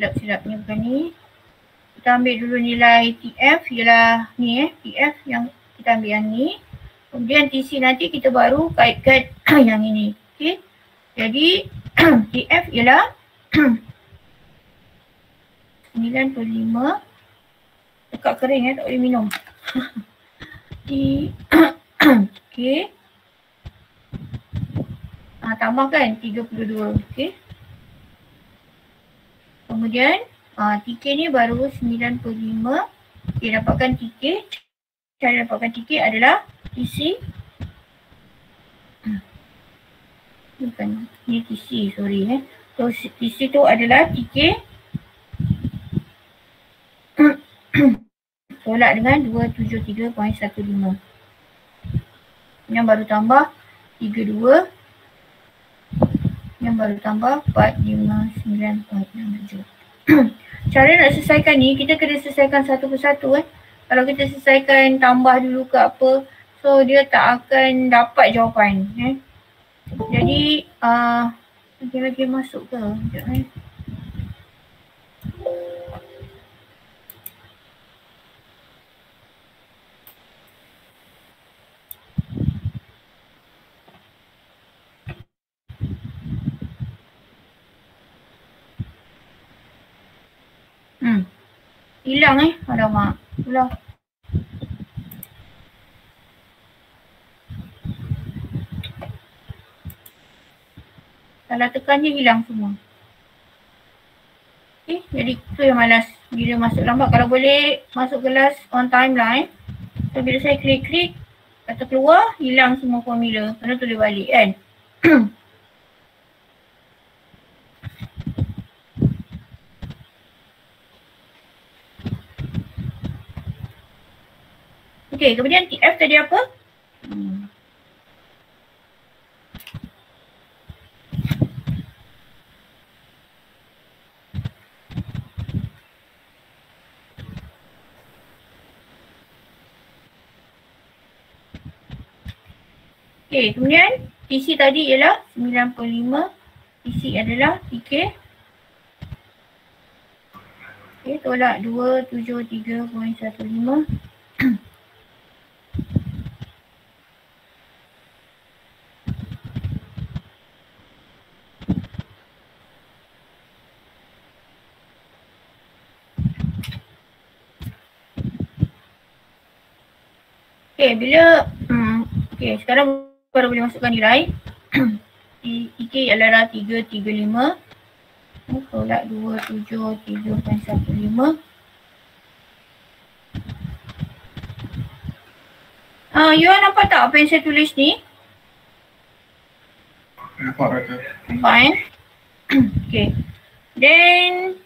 silap-silapnya bukan ni. Kita ambil dulu nilai TF ialah ni TF yang kita ambil yang ni. Kemudian TC nanti kita baru kaitkan yang ini. Okey. Jadi TF ialah 95. Dekat kering tak boleh minum. Okey. Tambahkan 32. Okey. Kemudian TK ni baru 95. Okey, dapatkan TK. Cara dapatkan TK adalah TC. Bukan, ni TC, sorry So TC tu adalah TK tolak dengan 273.15. Yang baru tambah 32. Yang baru tambah 459.67. Cara nak selesaikan ni, kita kena selesaikan satu persatu Kalau kita selesaikan tambah dulu ke apa, so dia tak akan dapat jawapan Jadi lagi masuk ke? Sekejap hilang alamak. Pula. Salah tekan je hilang semua. Okay, jadi tu yang malas bila masuk lambat. Kalau boleh masuk kelas on time lah So bila saya klik-klik kata keluar, hilang semua formula. Kena tulis balik kan. Okay, kemudian TF tadi apa? Okay, kemudian TC tadi ialah 95. TC adalah TK. Okay, tolak 273.15. Okay, bila okay, sekarang baru boleh masukkan nilai. TK adalah 335. Tolak 273.15. You nampak tak apa yang saya tulis ni? Nampak rata. Nampak Okay. Then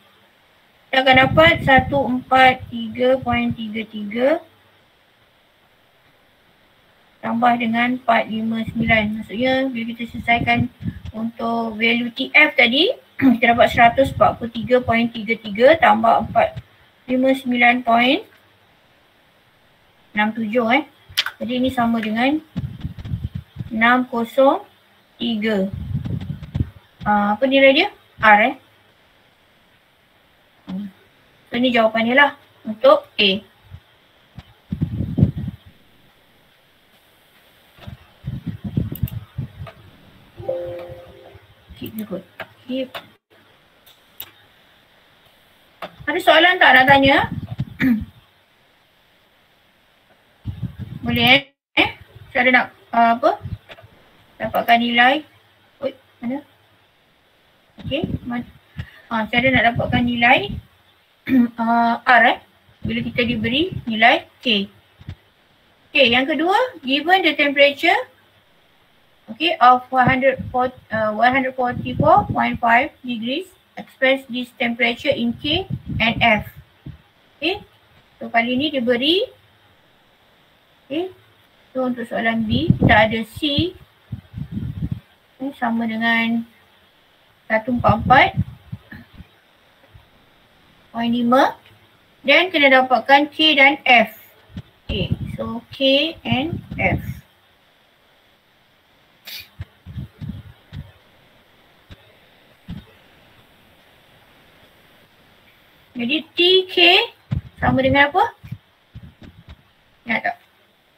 kita akan dapat 143.33 tambah dengan 459. Maksudnya bila kita selesaikan untuk value TF tadi, kita dapat 143.33 tambah 459.67 Jadi ini sama dengan 603. Apa nilai dia? R So ni jawapannya lah untuk A. Keep good. Keep. Ada soalan tak nak tanya? Boleh Cara nak apa? Dapatkan nilai. Mana? Okay. Cara nak dapatkan nilai R bila kita diberi nilai K. Okay, yang kedua, given the temperature of 144.5 degrees, express this temperature in K and F. Okay, so kali ni diberi. Okay, so untuk soalan B, kita ada C sama dengan 144.5 dan kena dapatkan K dan F. Okay, so K and F. Jadi TK sama dengan apa? Ingat tak?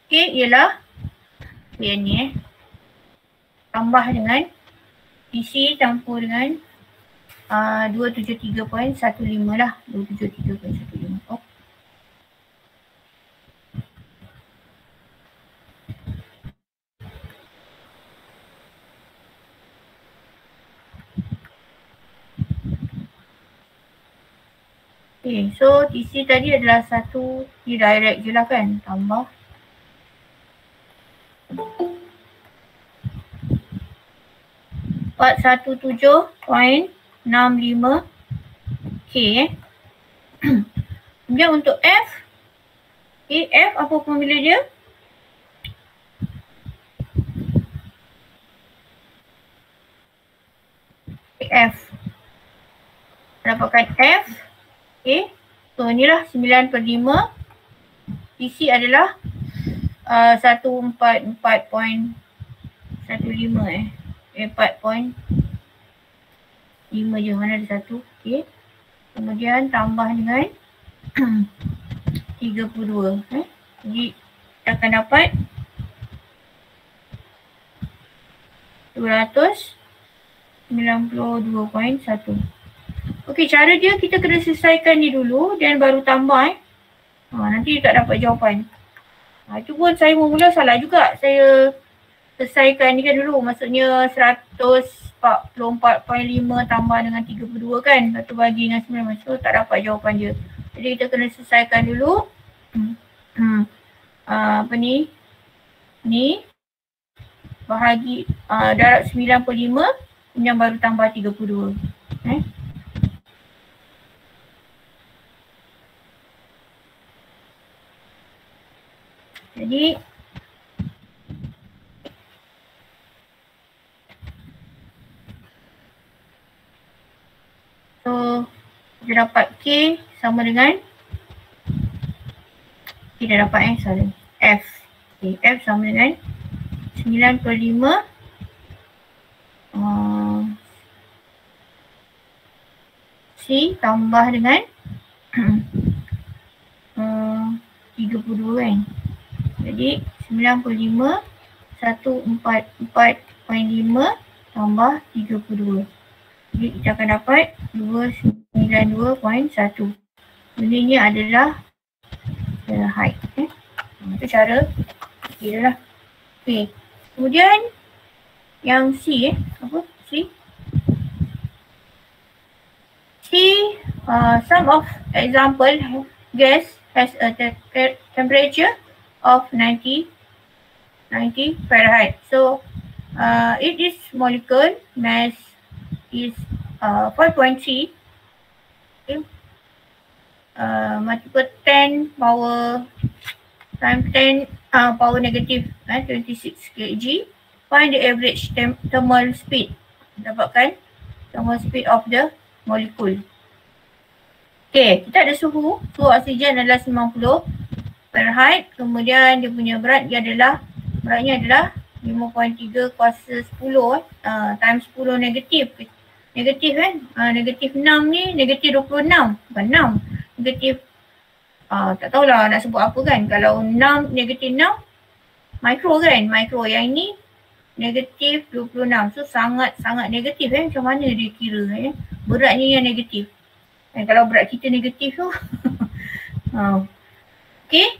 K ialah yang ni tambah dengan TC campur dengan 273.15 lah. 273.15. Oh. Okay, so TC tadi adalah satu direct je lah kan, tambah 417.65 K Kemudian untuk F, F apa formula dia? F. Dapatkan F. Okay. So inilah 9/5. TC adalah 144.15 4.5 je, mana ada satu. Okay. Kemudian tambah dengan 32. Jadi kita akan dapat 292.1. Okey, cara dia kita kena selesaikan ni dulu dan baru tambah nanti tak dapat jawapan. Itu pun saya mula salah juga. Saya selesaikan ni kan dulu. Maksudnya 144.5 tambah dengan 32 kan. Satu bagi dengan 9. So tak dapat jawapan dia. Jadi kita kena selesaikan dulu. Apa ni? Ni bahagi darab 9/5 kemudian baru tambah 32. Jadi so kita dapat K sama dengan kita dapat F. Okay, F sama dengan 9/5 C tambah dengan 32 kan. Jadi 9/5 144.5 tambah 32. Jadi kita akan dapat 292.1. Benda ni adalah height. Itu cara kira lah. Okay. Kemudian yang C apa? C. Some of example gas has a temperature of 90 Fahrenheit. So it is molecule mass is 5.3 multiple 10 power times 10 power negative 26 kg. Find the average thermal speed. Dapatkan thermal speed of the molecule. Okay, kita ada suhu oksigen adalah 90 Fahrenheit. Kemudian dia punya beratnya adalah 5.3 kuasa 10 times 10 negatif kan. Negatif 6 ni negatif 26 bukan 6. Negatif tak tahulah nak sebut apa kan. Kalau 6 negatif 6 mikro kan. Mikro yang ini negatif 26. So sangat negatif macam mana dia kira beratnya yang negatif. Kalau berat kita negatif tu okay.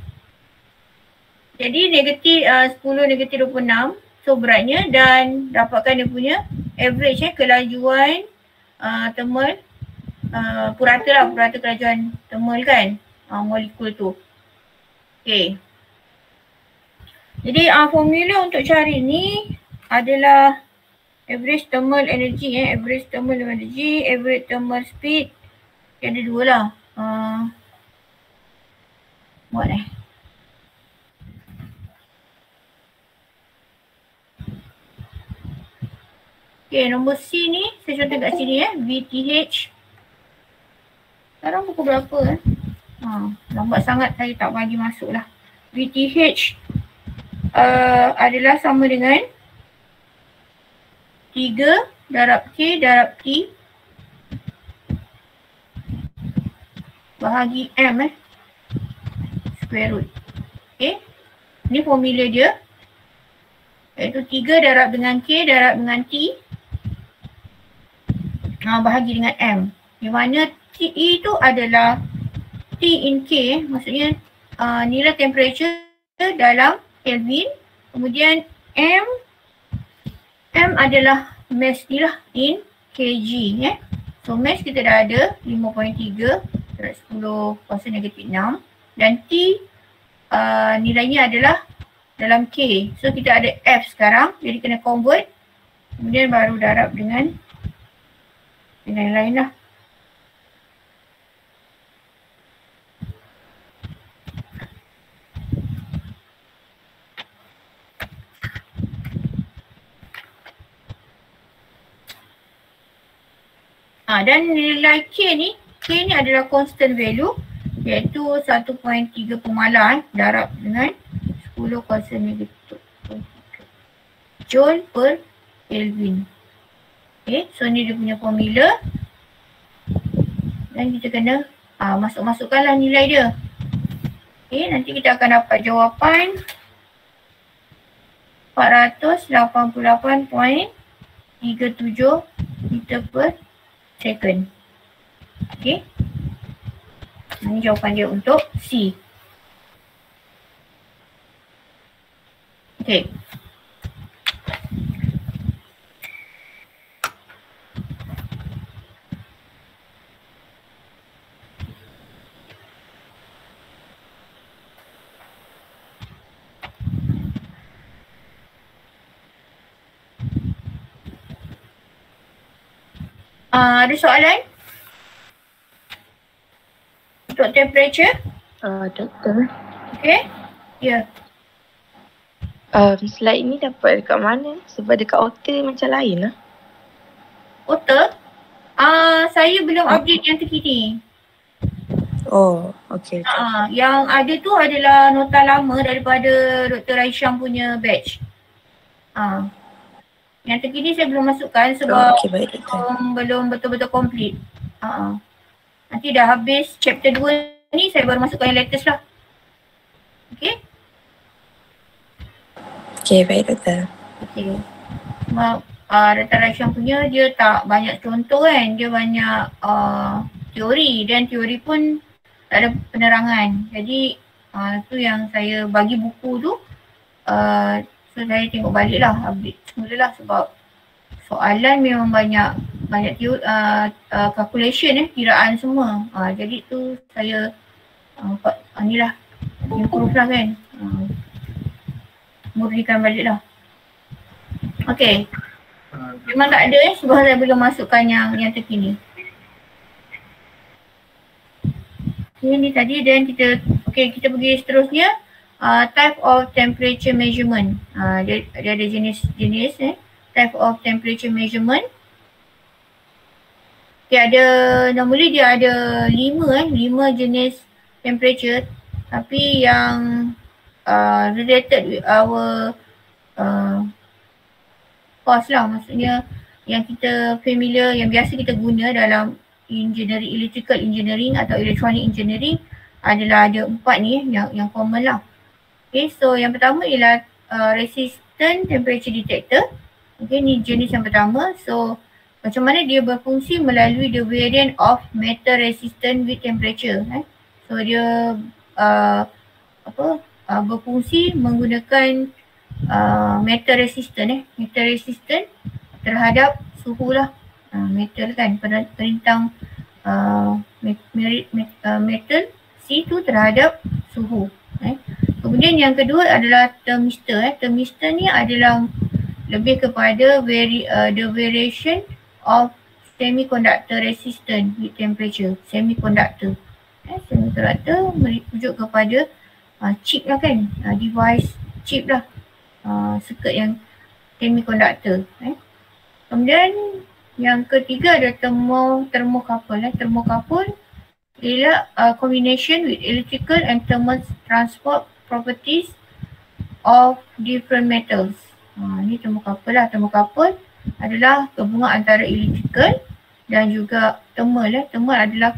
Jadi negatif 10 negatif 26. So beratnya dan dapatkan dia punya average kelajuan thermal purata kelajuan thermal kan molekul tu. Okay. Jadi formula untuk cari ni adalah average thermal energy average thermal energy, average thermal speed. Ada dua lah. Buat okay, nombor C ni saya contoh kat sini VTH. Sekarang pukul berapa lambat sangat saya tak bagi masuk lah. VTH adalah sama dengan 3 darab K darab T bahagi M square root. Okay. Ni formula dia. Iaitu 3 darab dengan K darab dengan T. Bahagi dengan M. Di mana T itu adalah T in K. Maksudnya nilai temperature dalam Kelvin. Kemudian M adalah mass ni lah in kg. So mass kita dah ada 5.3 darab 10 kuasa negatif 6. Dan T nilainya adalah dalam K. So kita ada F sekarang. Jadi kena convert. Kemudian baru darab dengan lain-lain lah. Dan nilai K ni adalah constant value iaitu 1.3 pemalar darab dengan 10 kuasa negatif Joule per Kelvin. Okay, so ni dia punya formula. Dan kita kena masukkanlah nilai dia. Okay, nanti kita akan dapat jawapan 488.37 meter per second. Okay. Ini jawapan dia untuk C. Okay. Ada soalan? Untuk temperature? Doktor. Okay. Ya. Slide ni dapat dekat mana? Sebab dekat hotel macam lain lah. Hotel? Saya belum update yang terkini. Oh, okay. Yang ada tu adalah nota lama daripada Dr. Aisham punya batch. Yang terkini saya belum masukkan sebab belum betul-betul complete. Nanti dah habis chapter 2 ni saya baru masukkan yang latest lah. Okay? Okay, baik doktor. Okay. Dr. Aisham punya dia tak banyak contoh kan. Dia banyak teori dan teori pun tak ada penerangan. Jadi tu yang saya bagi buku tu. So saya tengok balik lah, update semula lah sebab soalan memang banyak calculation kiraan semua. Jadi tu saya inilah improve lah kan. Murnikan balik lah. Okay. Memang tak ada sebab saya belum masukkan yang terkini. Okay, ni tadi dan kita pergi seterusnya. Type of temperature measurement. Dia ada jenis type of temperature measurement. Okay, normally dia ada 5 jenis temperature, tapi yang related with our course lah, maksudnya yang kita familiar, yang biasa kita guna dalam engineering, electrical engineering atau electronic engineering adalah ada 4 ni yang common lah. Okay, so yang pertama ialah resistant temperature detector. Okay, ni jenis yang pertama. So macam mana dia berfungsi melalui the variant of metal resistant with temperature. So dia berfungsi menggunakan metal resistant terhadap suhu lah. Metal kan, perintang metal C tu terhadap suhu. Kemudian yang kedua adalah thermistor. Thermistor ni adalah lebih kepada the variation of semiconductor resistant with temperature. Semiconductor merujuk kepada chip lah kan, device chip lah, circuit yang semiconductor. Kemudian yang ketiga ada thermocouple. Thermocouple ialah combination with electrical and thermal transport properties of different metals. Ni thermocouple lah. Thermocouple adalah gabungan antara electrical dan juga thermal. Thermal adalah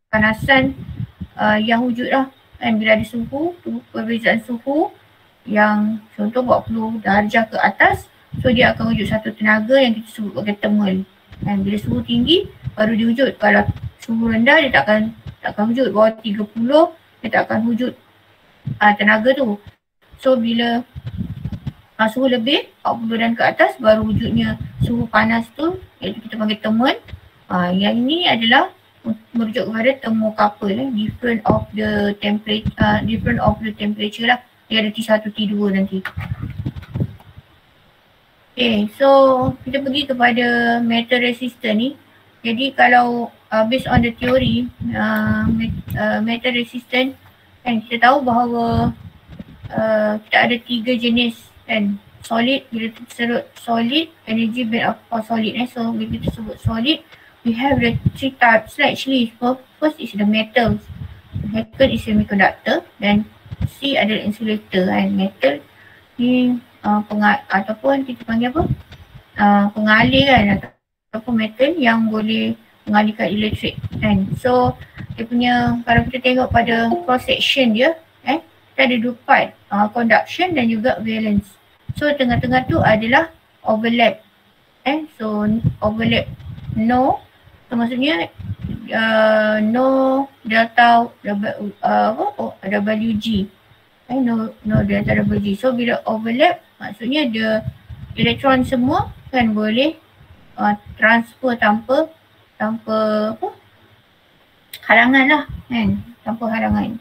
kepanasan yang wujud lah. Kan bila ada suhu, perbezaan suhu yang contoh 40 darjah ke atas, so dia akan wujud satu tenaga yang kita sebut sebagai thermal. Dan bila suhu tinggi baru dia wujud. Kalau suhu rendah dia takkan wujud. Bawah 30 dia tak akan wujud tenaga tu. So bila suhu lebih 40 dan ke atas baru wujudnya suhu panas tu, iaitu kita panggil thermal. Yang ini adalah merujuk kepada thermocouple, different of the temperature lah. Dia ada T1, T2 nanti. Okay, so kita pergi kepada metal resistor ni. Jadi kalau based on the theory metal resistant, kan kita tahu bahawa kita ada 3 jenis kan. Solid, bila kita sebut solid, energy band of solid. So bila kita sebut solid, we have the 3 types lah actually. First is the metals, second is semiconductor, dan C adalah insulator kan. Metal ni ataupun kita panggil apa? Pengalir kan, ataupun metal yang boleh mengalirkan elektrik kan. So dia punya, kalau kita tengok pada cross section dia kita ada 2 part, conduction dan juga valence. So tengah-tengah tu adalah overlap. So overlap no, so maksudnya no delta WG. No delta WG. So bila overlap maksudnya the elektron semua kan boleh transfer tanpa halangan lah kan, tanpa halangan.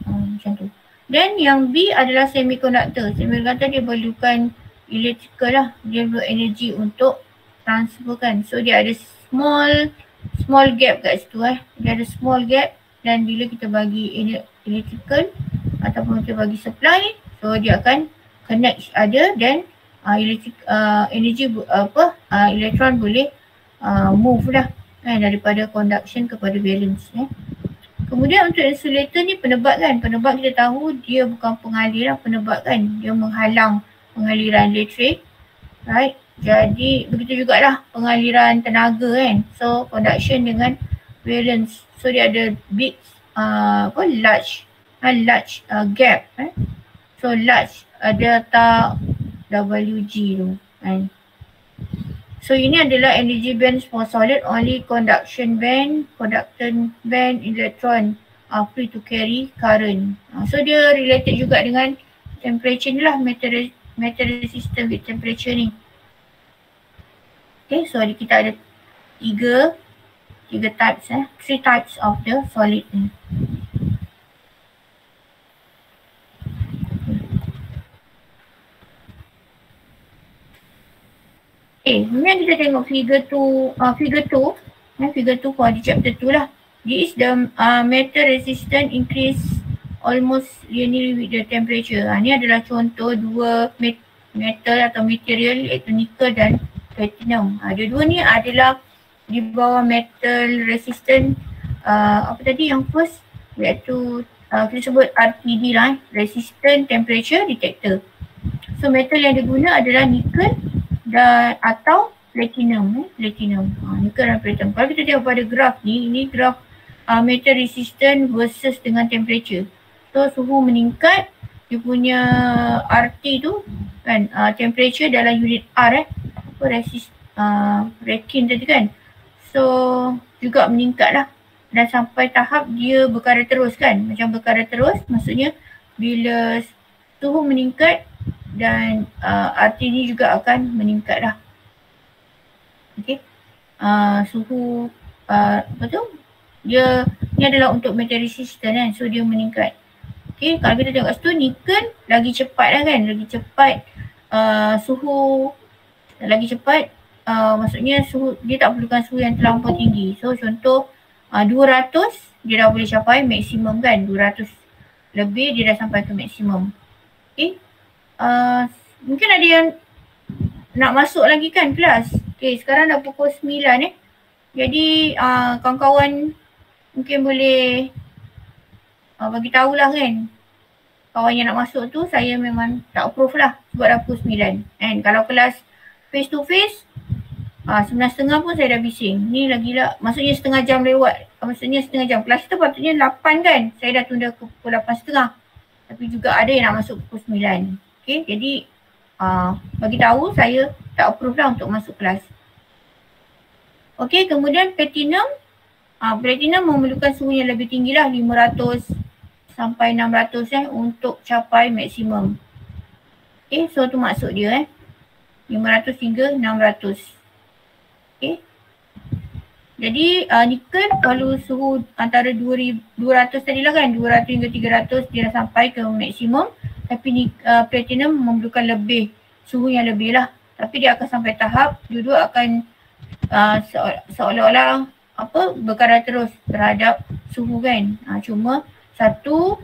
Macam tu. Then yang B adalah semiconductor. Semiconductor dia perlukan electrical lah, dia perlu energy untuk transfer kan. So dia ada small gap kat situ dia ada small gap, dan bila kita bagi electrical ataupun kita bagi supply, so dia akan connect each other, dan energy elektron boleh move lah kan, daripada conduction kepada valence. Kemudian untuk insulator ni penebat kan. Penebat kita tahu dia bukan pengalir lah, penebat kan. Dia menghalang pengaliran elektrik. Right. Jadi begitu jugalah pengaliran tenaga kan. So conduction dengan valence. So dia ada big large gap. So large delta WG tu kan. So ini adalah energy bands for solid, only conduction band, conductance band, electron are free to carry current. So dia related juga dengan temperature ni lah, metal resistant with temperature ni. Okay, so kita ada tiga types, 3 types of the solid ni. Okay, kemudian kita tengok figure 2 for the chapter 2 lah. This is the metal resistance increase almost linearly with the temperature. Ni adalah contoh 2 metal atau material, iaitu nickel dan platinum. Dua-dua ni adalah di bawah metal resistant apa tadi yang first, iaitu kita sebut RTD lah, resistant temperature detector. So metal yang diguna adalah nickel dan atau platinum. Nickel dan platinum. Kalau kita tengok pada graf ni, ini graf metal resistant versus dengan temperature. So suhu meningkat, dia punya RT tu kan, temperature dalam unit R Rakin tadi kan. So juga meningkat lah, dan sampai tahap dia berkara terus kan. Macam berkara terus maksudnya bila suhu meningkat dan RT ni juga akan meningkat lah. Okay. Suhu apa tu? Dia ni adalah untuk metal resistant kan. So dia meningkat. Okay, kalau kita tengok situ nickel lagi cepat lah kan. Lagi cepat suhu lagi cepat, maksudnya suhu dia tak perlukan suhu yang terlampau tinggi. So contoh 200 dia dah boleh capai maksimum kan. 200 lebih dia dah sampai ke maksimum. Okay. Mungkin ada yang nak masuk lagi kan kelas. Okay, sekarang dah pukul 9 Jadi kawan-kawan mungkin boleh bagi tahulah kan. Kawan yang nak masuk tu saya memang tak approve lah sebab dah pukul 9. And kalau kelas face to face 9.30 pun saya dah bising. Ni lagi lah, maksudnya setengah jam lewat. Maksudnya setengah jam. Kelas tu patutnya 8 kan. Saya dah tunda ke pukul 8.30. Tapi juga ada yang nak masuk pukul 9. Okay, jadi bagi tahu saya tak approve lah untuk masuk kelas. Okay, kemudian platinum. Platinum memerlukan suhu yang lebih tinggi lah, 500 sampai 600 untuk capai maksimum. Okay, so tu maksud dia 500 hingga 600. Okay. Jadi nikel kalau suhu antara 200 tadi lah kan, 200 hingga 300 dia dah sampai ke maksimum. Tapi platinum memerlukan lebih, suhu yang lebih lah. Tapi dia akan sampai tahap dua-dua akan seolah-olah berkadar terus terhadap suhu kan. Cuma satu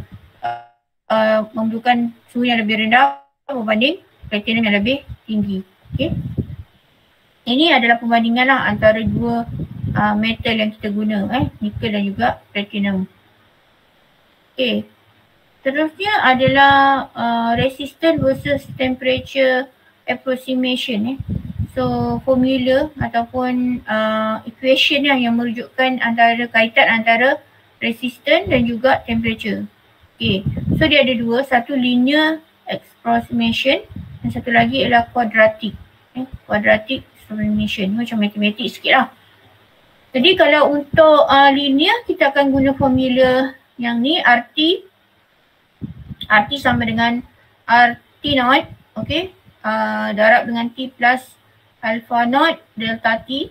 memerlukan suhu yang lebih rendah berbanding platinum yang lebih tinggi. Okay. Ini adalah perbandingan lah antara dua metal yang kita guna, nikel dan juga platinum. Okay. Terusnya adalah resistance versus temperature approximation. So formula ataupun equation yang merujukkan antara kaitan antara resistance dan juga temperature. Okay. So dia ada dua, satu linear approximation dan satu lagi ialah quadratic. Quadratic approximation, macam matematik sikit lah. Jadi kalau untuk linear kita akan guna formula yang ni, RT sama dengan RT naught, okay, darab dengan T plus alpha naught delta T,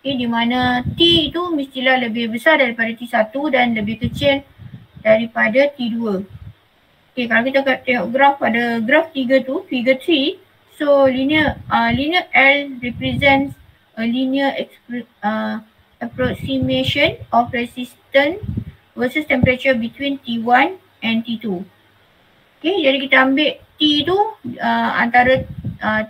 okay, di mana T itu mestilah lebih besar daripada T1 dan lebih kecil daripada T2. Okay, kalau kita tengok graf pada graf 3 tu, figure 3, so linear L represents a linear approximation of resistance versus temperature between T1 and T2. Okay, jadi kita ambil T tu antara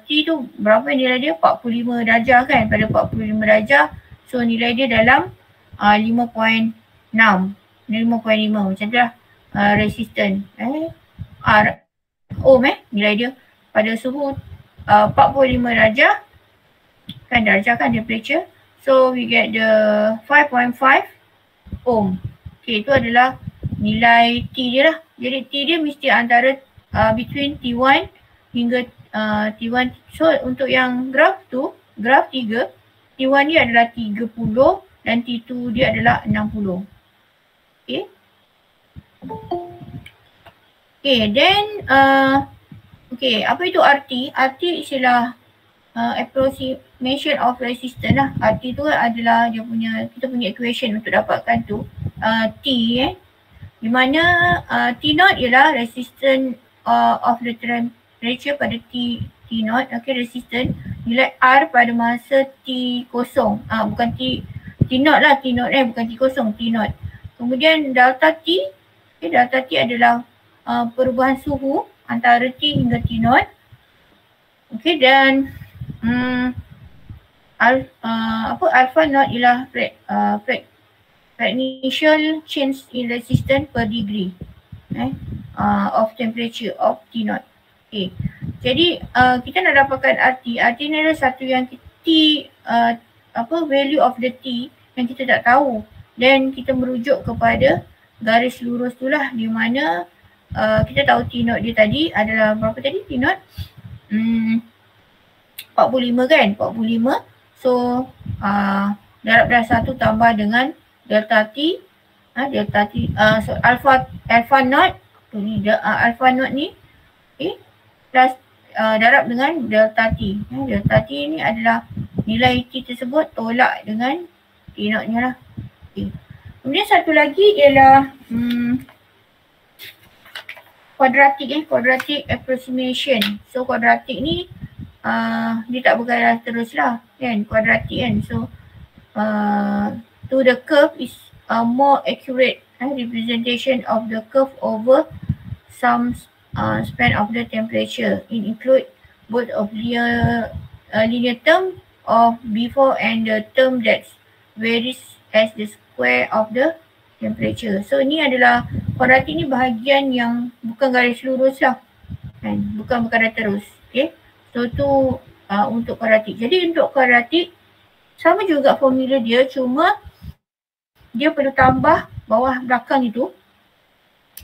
T tu berapa nilai dia? 45 darjah kan, pada 45 darjah. So nilai dia dalam 5.6, 5.5 macam tu lah. Resistance ohm nilai dia pada suhu 45 darjah kan, darjah kan temperature. So we get the 5.5 ohm. Okay, itu adalah nilai T dia lah. Jadi T dia mesti antara between T1 hingga T1. So untuk yang graf tu, graf 3, T1 dia adalah 30 dan T2 dia adalah 60. Okay. Okay, then okay, apa itu RT? RT ialah approximation of resistance lah. RT tu adalah dia punya, kita punya equation untuk dapatkan tu T di mana T naught ialah resistance of the temperature pada T naught, okay, resistance nilai R pada masa T kosong, bukan T naught lah, T naught bukan T kosong, T naught. Kemudian delta T, okay, delta T adalah perubahan suhu antara T hingga T naught. Okay, dan alpha naught ialah initial change in resistance per degree of temperature of T naught. Okay. Jadi kita nak dapatkan RT. RT ni adalah satu yang value of the T yang kita tak tahu, dan kita merujuk kepada garis lurus tu lah, di mana kita tahu T naught dia tadi adalah berapa tadi T naught? 45 kan, 45. So darab dah 1 tambah dengan delta T, so alpha naught tu ni, alpha naught ni, okay, plus darab dengan delta T. Delta T ni adalah nilai T tersebut tolak dengan T naught nya lah. Okay. Kemudian satu lagi ialah quadratic approximation. So quadratic ni dia tak bergaris terus lah kan, quadratic kan. So to the curve is a more accurate representation of the curve over some span of the temperature. It include both of linear term of before and the term that varies as the square of the temperature. So ni adalah quadratic ni bahagian yang bukan garis lurus lah kan, bukan berkadar terus. Okay, so tu untuk quadratic. Jadi untuk quadratic Sama juga formula dia, cuma dia perlu tambah bawah belakang itu.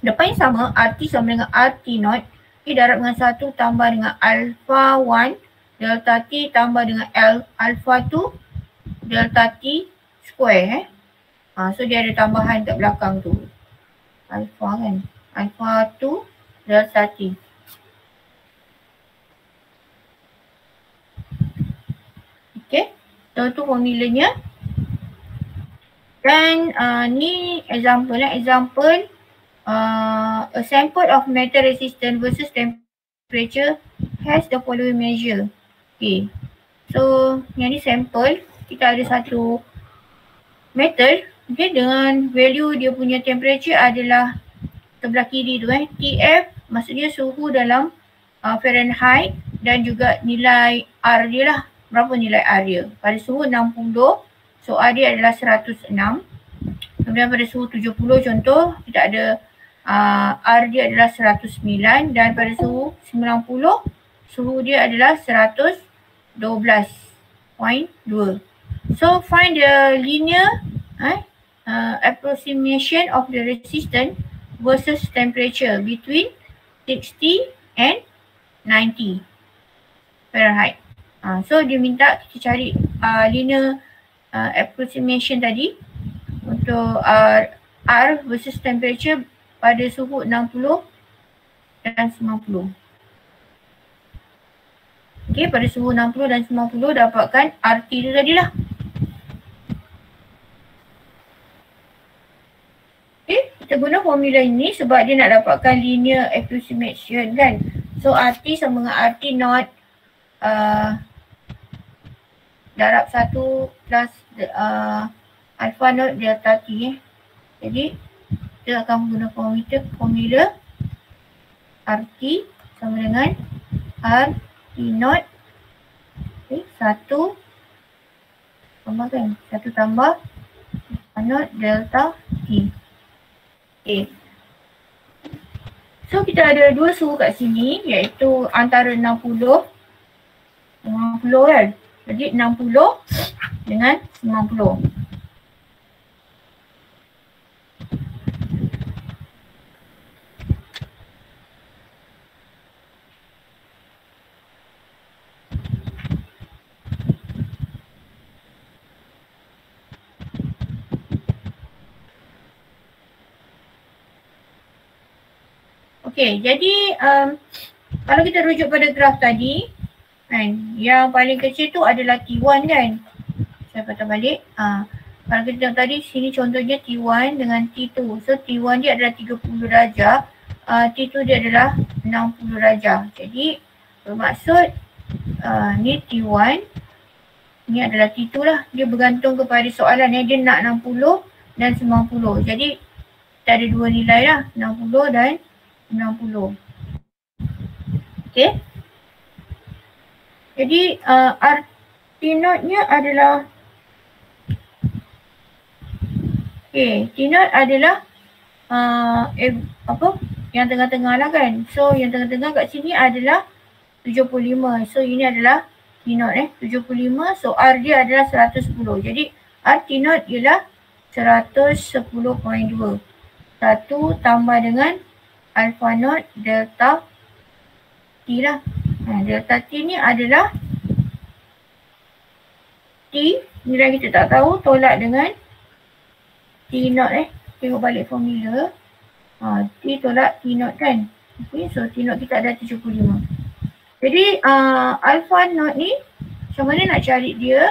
Depan yang sama, RT sama dengan RT naught. Darab dengan 1 tambah dengan alpha 1. Delta T tambah dengan alpha 2. Delta T square. So dia ada tambahan kat belakang tu. Alpha kan. Alpha 2 delta T. Okay. So tu formulanya. Dan ni example example a sample of metal resistance versus temperature has the following measure. Okay. So yang ni sampel, kita ada satu metal, okay, dengan value dia punya temperature adalah sebelah kiri tu TF, maksudnya suhu dalam Fahrenheit, dan juga nilai R dia lah. Berapa nilai R dia? Pada suhu 60, so R dia adalah 106. Kemudian pada suhu 70 contoh, kita ada R dia adalah 109, dan pada suhu 90, suhu dia adalah 112.2. So find the linear approximation of the resistance versus temperature between 60 and 90 Fahrenheit. So dia minta kita cari linear approximation tadi untuk R versus temperature pada suhu 60 dan 90. Okay, pada suhu 60 dan 90 dapatkan RT tu tadilah. Okay, kita guna formula ini sebab dia nak dapatkan linear approximation kan. So RT sama dengan RT naught darab 1 plus alpha naught delta T. Jadi kita akan guna formula RT sama dengan RT naught, okay, 1 tambah kan, 1 tambah alpha naught delta T. Okay. So kita ada dua suhu kat sini, iaitu antara 60 kan. Jadi 60 dengan 90. Okay, jadi kalau kita rujuk pada graf tadi kan, yang paling kecil tu adalah T1 kan. Saya patah balik. Kalau kita tengok tadi sini contohnya T1 dengan T2. So T1 dia adalah 30 darjah, T2 dia adalah 60 darjah. Jadi bermaksud ni T1, ni adalah T2 lah. Dia bergantung kepada soalan dia nak 60 dan 90. Jadi kita ada dua nilai lah, 60 dan 90. Okay. Jadi RT naught nya adalah T naught adalah yang tengah-tengah lah kan. So yang tengah-tengah kat sini adalah 75. So ini adalah T naught 75. So R dia adalah 110. Jadi RT naught ialah 110.2. 1 tambah dengan alpha naught delta T lah. Delta T ni adalah T, nilai kita tak tahu, tolak dengan T naught Tengok balik formula. T tolak T naught kan. Okay, so T naught kita ada 75. Jadi alpha naught ni macam mana nak cari dia?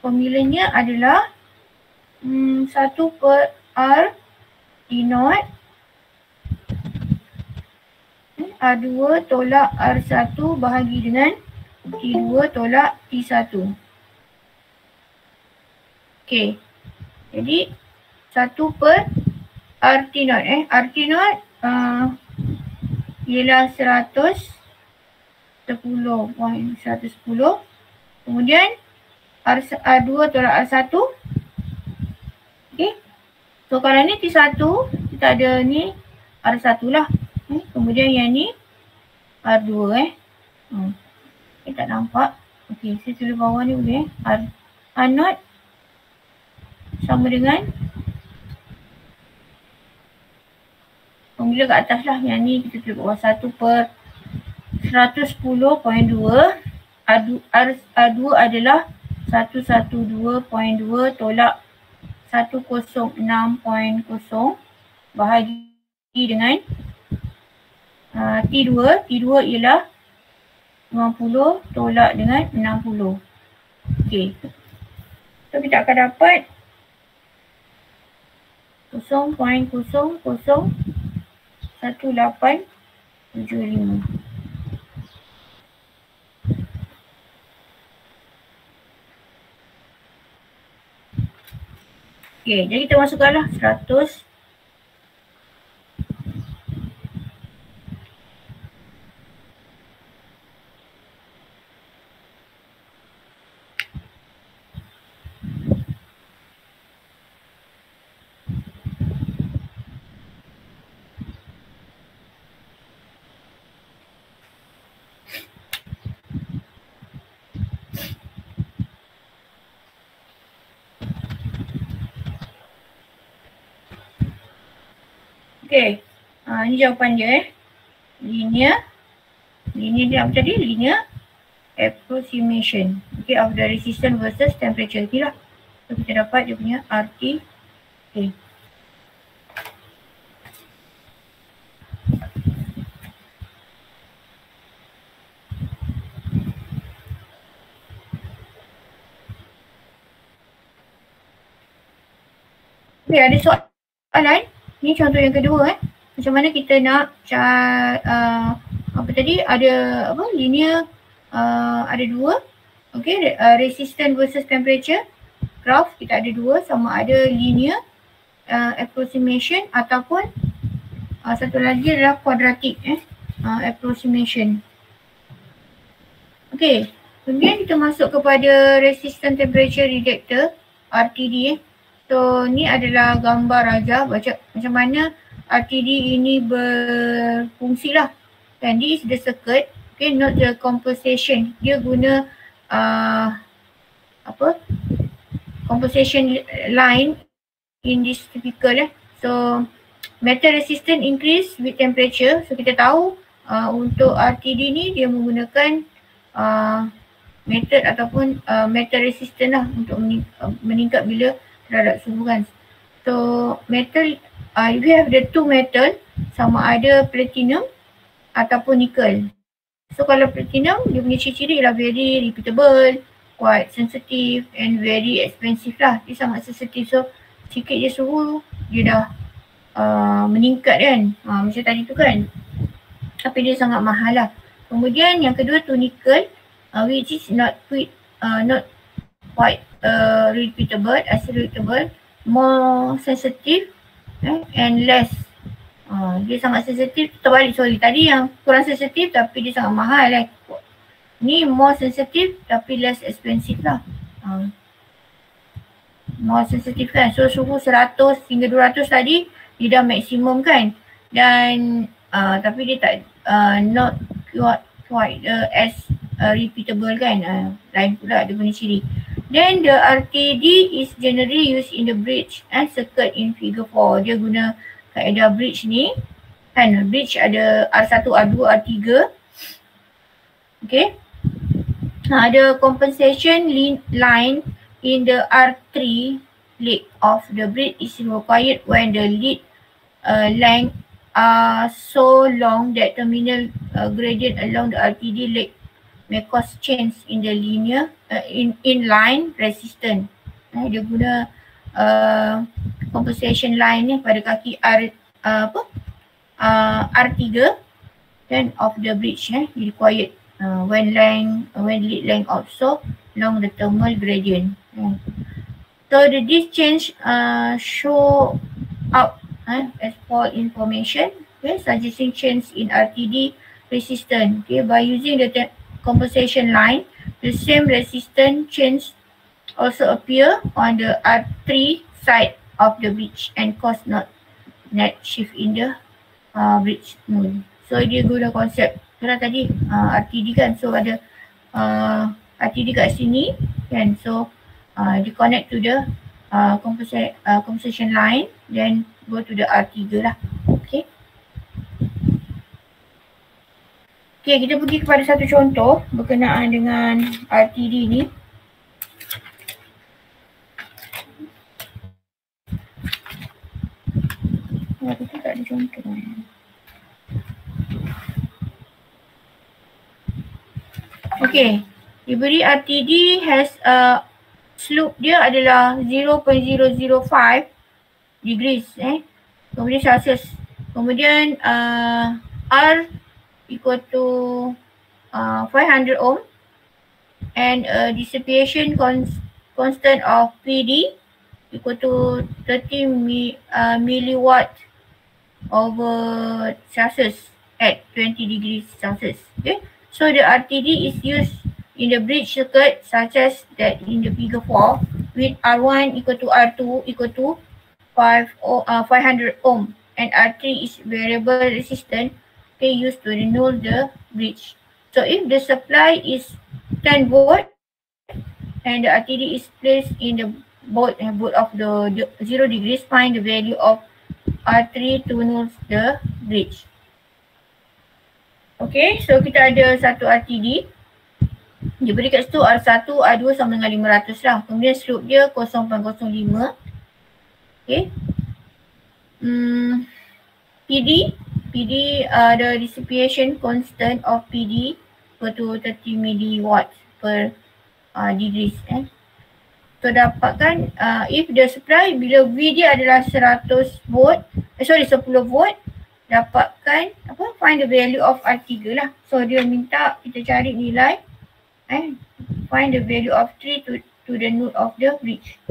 Formulanya adalah 1 per R T naught R2 tolak R1 bahagi dengan T2 tolak T1. Okay. Jadi 1 per RT naught RT naught ialah 110. Kemudian R2 tolak R1. Okay. So kalau ni T1, kita ada ni R1 lah. Kemudian yang ni R2 tak nampak. Okey, saya tulis bawah ni boleh R0 sama dengan formula kat atas lah. Yang ni kita tulis bawah 1 per 110.2. R2 adalah 112.2 tolak 106.0 bahagi dengan T2. T2 ialah 50 tolak dengan 60. Okey. So kita akan dapat 0.001875. Okey, jadi kita masukkanlah 100. Okey, ni jawapan dia Linear dia apa tadi? Linear approximation, okay, of the resistance versus temperature. Itulah. So kita dapat dia punya RT. Okay. Okay, ada soalan? Ni contoh yang kedua Macam mana kita nak apa tadi? Ada apa? Linear ada dua. Okay, resistance versus temperature graph kita ada dua, sama ada linear approximation ataupun satu lagi adalah quadratic approximation. Okay, kemudian kita masuk kepada resistance temperature detector RTD. So ni adalah gambar aja baca macam mana RTD ini berfungsi lah. And this is the circuit. Okay, not the compensation. Dia guna compensation line in this typical So metal resistance increase with temperature. So kita tahu untuk RTD ni dia menggunakan method ataupun metal resistance lah untuk meningkat bila terhadap suhu kan. So metal, if you have the two metal, sama ada platinum ataupun nickel. So kalau platinum, dia punya ciri-ciri ialah very repeatable, quite sensitive and very expensive lah. Dia sangat sensitif, so sikit je suhu dia dah meningkat kan, macam tadi tu kan. Tapi dia sangat mahal lah. Kemudian yang kedua tu nickel, which is not quite repeatable, more sensitive and less. Dia sangat sensitif, terbalik tadi yang kurang sensitif tapi dia sangat mahal Ni more sensitive tapi less expensive lah. More sensitive kan, so suhu 100 hingga 200 tadi dia dah maksimum kan. Dan tapi dia tak not quite as repeatable kan. Lain pula dia punya ciri. Then the RTD is generally used in the bridge and circuit in figure 4. Dia guna kaedah bridge ni kan. Bridge ada R1, R2, R3. Okay. Ada compensation line in the R3 leg of the bridge is required when the lead length are so long that terminal gradient along the RTD leg may cause change in the linear inline resistance. Dia guna compensation line ni pada kaki R3 then of the bridge required when lead length also along the thermal gradient. So this change show up as fault information, suggesting change in RTD resistance. By using the compensation line, the same resistance change also appear on the R3 side of the bridge and cause not net shift in the bridge node. So dia guna konsep tadi RTD kan, so ada RTD kat sini kan, so you connect to the conversation line, then go to the R3 lah. Okay. Okay, kita pergi kepada satu contoh berkenaan dengan RTD ni. Kita tak ada contoh. Okay, diberi RTD has a slope dia adalah 0.005 degrees kemudian Celsius. Kemudian R equal to 500 ohm and dissipation constant of PD equal to 30 milliwatt over Celsius at 20 degrees Celsius. Okay, so the RTD is used in the bridge circuit such as that in the figure 4 with R1 equal to R2 equal to 500 ohm and R3 is variable resistance used to renew the bridge. So if the supply is 10 volt and the RTD is placed in the board of the 0 degrees, find the value of R3 to renew the bridge. Okay, so kita ada satu RTD. Dia beri kat situ R1, R2 sama dengan 500 lah. Kemudian slope dia 0.05. Okay. PD, the dissipation constant of PD equal to 30 milliwatt per degrees. So dapatkan if the supply bila V dia adalah 10 volt, 10 volt, dapatkan find the value of R3 lah. So dia minta kita cari nilai find the value of 3 to the node of the bridge.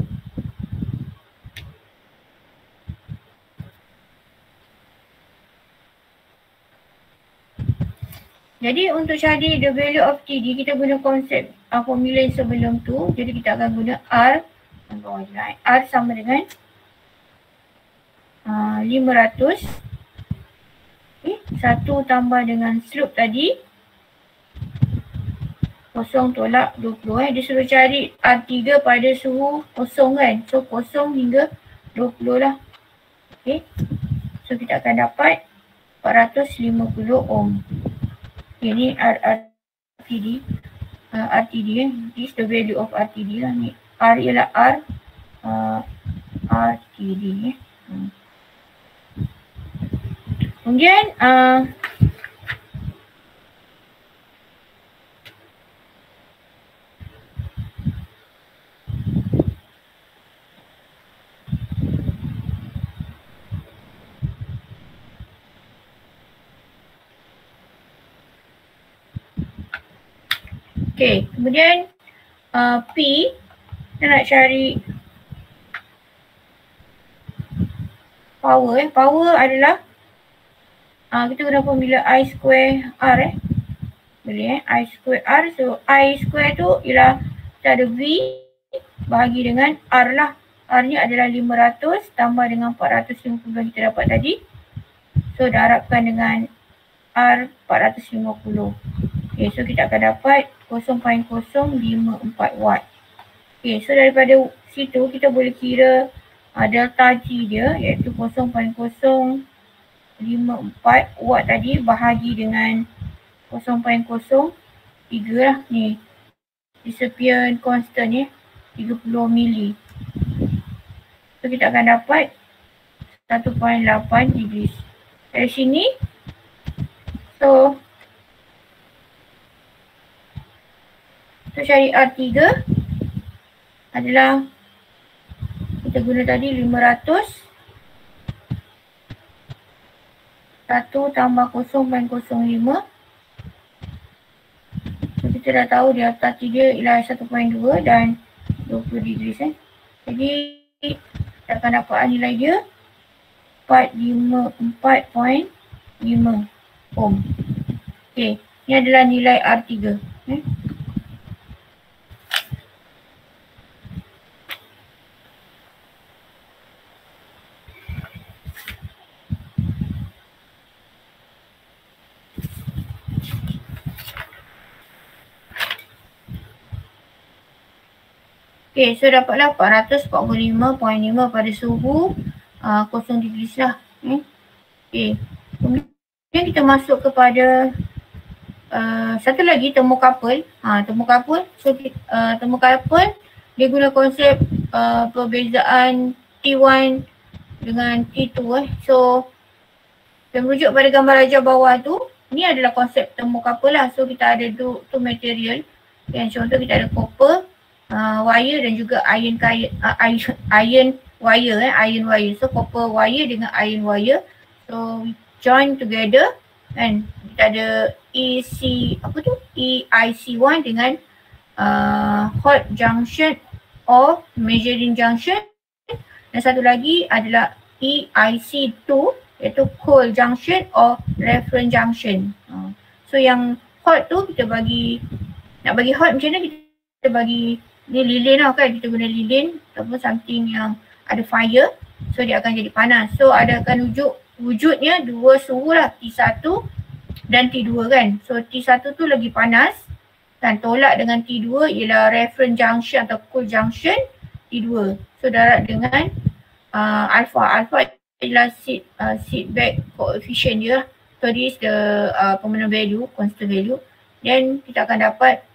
Jadi untuk cari the value of TD, kita guna konsep formula yang sebelum tu. Jadi kita akan guna R sama dengan 500. Okay, 1 tambah dengan slope tadi 0 tolak 20. Dia suruh cari R3 pada suhu 0 kan. So 0 hingga 20 lah. Okay, so kita akan dapat 450 ohm. Okay, ni RTD. This is the value of RTD lah ni. R ialah RTD. Kemudian okay, kemudian P, kita nak cari power. Power adalah kita guna formula I square R boleh I square R. So I square tu ialah kita ada V bahagi dengan R lah. R ni adalah 500 tambah dengan 450 yang kita dapat tadi. So darabkan dengan R 450. Okay, so kita akan dapat 0.054 watt. Okay, so daripada situ kita boleh kira delta G dia iaitu 0.054 watt tadi bahagi dengan 0.03 lah ni. Dissipation constant ni 30 mili. So kita akan dapat 1.8 degrees. Dari sini, so cari R3 adalah kita guna tadi 500 1 tambah 0.05. So kita dah tahu delta T dia ialah 1.2 dan 20 degrees Jadi kita akan dapat nilai dia 4.5 ohm. Okay, ini adalah nilai R3. Okay, so dapatlah 445.5 pada suhu 0 degrees lah. Okay, kemudian kita masuk kepada satu lagi thermocouple. Thermocouple, so thermocouple dia guna konsep perbezaan T1 dengan T2 So kita merujuk pada gambar rajah bawah tu, ni adalah konsep thermocouple lah. So kita ada two material. Contoh kita ada copper wire dan juga iron wire. So copper wire dengan iron wire. So join together kan. Kita ada EIC1 dengan hot junction or measuring junction. Dan satu lagi adalah EIC2 iaitu cold junction or reference junction. So yang hot tu kita bagi, nak bagi hot macam mana kita bagi, ni lilin lah kan, kita guna lilin ataupun something yang ada fire, so dia akan jadi panas. So ada akan wujudnya dua suhu lah, T1 dan T2 kan. So T1 tu lagi panas dan tolak dengan T2 ialah reference junction atau cool junction T2. So darab dengan alpha ialah seatback coefficient dia lah. So this is the permanent value, constant value. Then kita akan dapat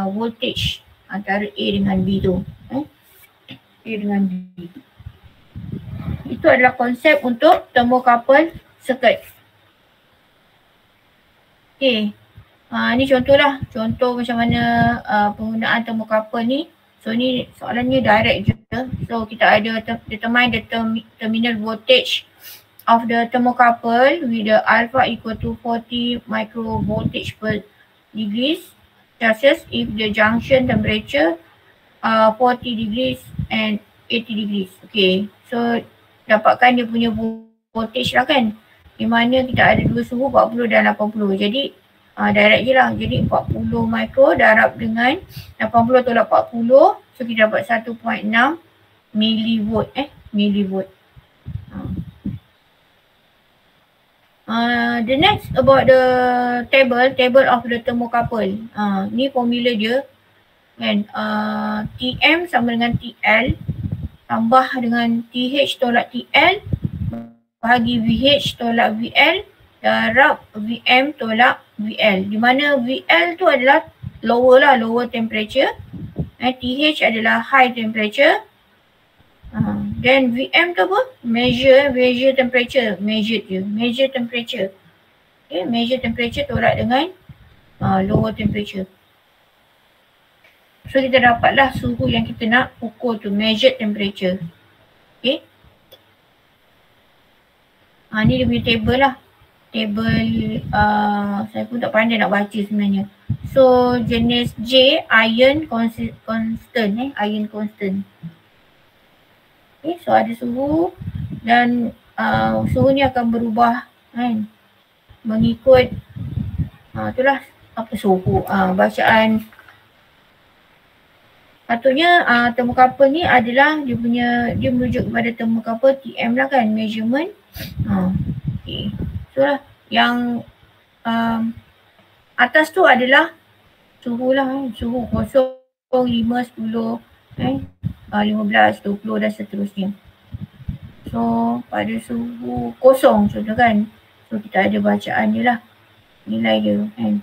voltage antara A dengan B tu. A dengan B. Itu adalah konsep untuk thermocouple circuit. Okay. Ni contohlah. Contoh macam mana penggunaan thermocouple ni. So ni soalannya direct je. So kita ada determine the terminal voltage of the thermocouple with the alpha equal to 40 microvoltage per degrees Celsius if the junction temperature 40 degrees and 80 degrees. Okay, so dapatkan dia punya voltage lah kan, di mana kita ada dua suhu 40 dan 80. Jadi direct je lah. Jadi 40 micro darab dengan 80 tolak 40, so kita dapat 1.6 millivolt. Millivolt. The next about the table of the thermocouple. Ni formula dia kan, TM sama dengan TL tambah dengan TH tolak TL bahagi VH tolak VL darab VM tolak VL, di mana VL tu adalah lower temperature, TH adalah high temperature, then VM tu apa? Measure temperature, measure temperature. Okay, measure temperature tolak dengan lower temperature. So kita dapatlah suhu yang kita nak ukur tu, measured temperature. Okay. Ni dia punya table lah. Table saya pun tak pandai nak baca sebenarnya. So jenis J, iron constant, iron constant. Okay, so ada suhu dan suhu ni akan berubah kan, mengikut itulah apa suhu, bacaan. Patutnya thermocouple ni adalah dia merujuk kepada thermocouple TM lah kan, measurement. Okay. So lah yang atas tu adalah suhu lah, suhu kosong, 5, 10, 15, 20 dan seterusnya. So pada suhu kosong contoh kan, so kita ada bacaan dia lah, nilai dia kan.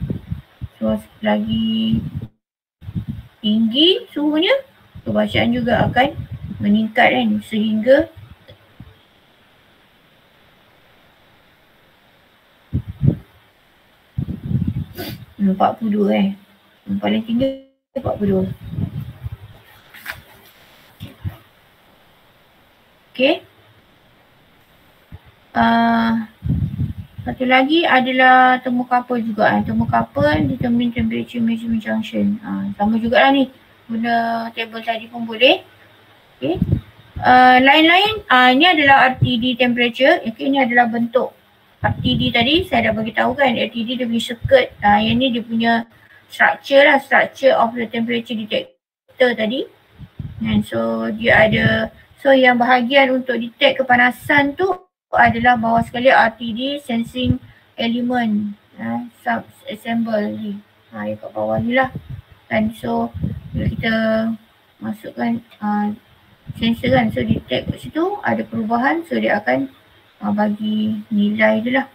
So lagi tinggi suhunya, so bacaan juga akan meningkat kan, sehingga hmm, 42 paling tinggi 42. Okay. Satu lagi adalah thermocouple juga. Thermocouple determine temperature measurement junction. Sama juga lah ni. Guna table tadi pun boleh. Okay. Lain-lain, ni adalah RTD temperature. Okay, ni adalah bentuk RTD tadi. Saya dah beritahu kan, RTD dia punya circuit. Yang ni dia punya structure lah. Structure of the temperature detector tadi. And so dia ada, so yang bahagian untuk detect kepanasan tu adalah bawah sekali RTD sensing element, sub-assemble ni. Yang kat bawah ni lah. Dan so bila kita masukkan sensor kan. So detect kat situ ada perubahan, so dia akan bagi nilai tu lah.